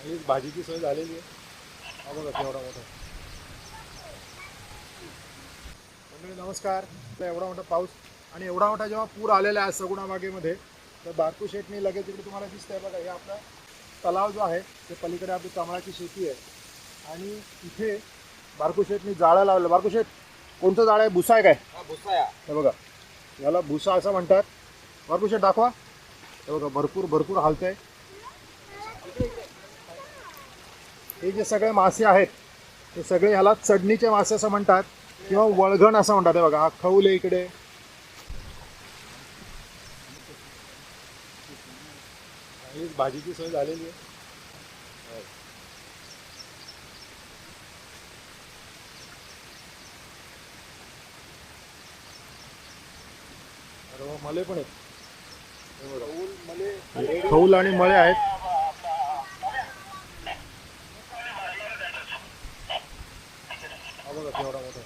आणि भाजीची सोय झालेली आहे. हा बघा केवढा मोठा. मंडळी नमस्कार. तर एवढा मोठा पाऊस आणि एवढा मोठा जेव्हा पूर आलेला आहे सगुणा बागेमध्ये, तर बारकू शेटनी लगेच इकडे तुम्हाला दिसतंय बघा, हे आपला तलाव जो आहे ते पलीकडे आपली कमळाची शेती आहे आणि इथे बारकू शेटनी जाळं लावलं. बारकू शेट कोणतं जाळं आहे? भुसा आहे काय? हा भुसा या. हे बघा, याला भुसा असं म्हणतात. बारकू शेट दाखवा. हे बघा, भरपूर भरपूर हालतंय. हे जे सगळे मासे आहेत ते सगळे ह्याला चढणीचे मासे असं म्हणतात किंवा वळघण असं म्हणतात. हे बघा, हा खौल आहे इकडे. आणि भाजीची सोय झालेली आहे. अरे वा, मले पण आहेत. हे बघा, खौल आणि मळे आहेत. हा बघा केवढा मोठा.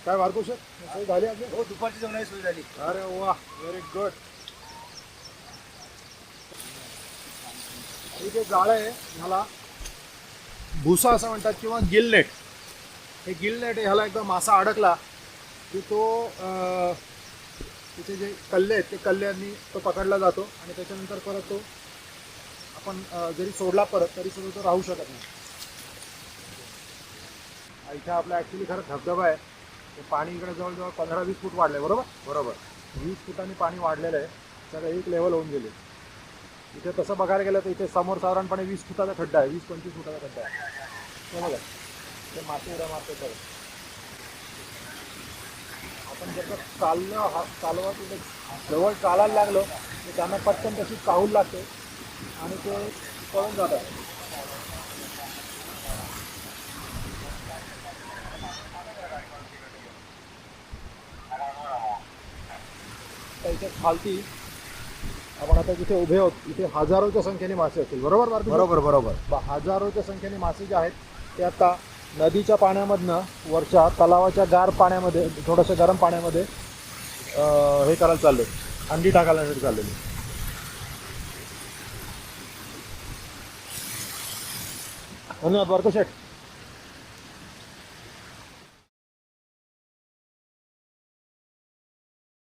काय बारकू शेट सोय झाली आपली? हो, दुपारची जेवणाची सोय झाली. अरे वा, व्हेरी गुड. हे जे जाळं आहे ह्याला भुसा असं म्हणतात किंवा गिलनेट. हे गिलनेट आहे, ह्याला एकदा मासा अडकला की तो तिथे जे कल्ले आहेत ते कल्ल्यांनी तो पकडला जातो आणि त्याच्यानंतर परत तो आपण जरी सोडला परत तरी सुद्धा तो राहू शकत नाही. इथे आपला ॲक्च्युली खरं धबधबा आहे. ते पाणी इकडे जवळजवळ 15-20 फूट वाढलं आहे. बरोबर बरोबर. 20 फुटांनी पाणी वाढलेलं आहे. सगळं एक लेवल होऊन गेले. इथे तसं बघायला गेलं तर इथे समोर साधारणपणे 20 फुटाचा खड्डा आहे. 20-25 फुटाचा खड्डा आहे. हे बघा, ते मासे उड्या मारते. तर आपण जसं चालवत तिथे जवळ चालायला लागलो तर त्यांना पटकन तशी चाहूल लागते आणि ते पळून जातात. तर इथे खालती आपण आता जिथे उभे आहोत इथे हजारोच्या संख्येने मासे असतील. बरोबर बारकू? बरोबर बरोबर. हजारोच्या संख्येने मासे जे आहेत ते आता नदीच्या पाण्यामधनं वरच्या तलावाच्या गार पाण्यामध्ये थोडंसं गरम पाण्यामध्ये हे करायला चालले, अंडी टाकायला चाललेली. धन्यवाद बारकू शेट.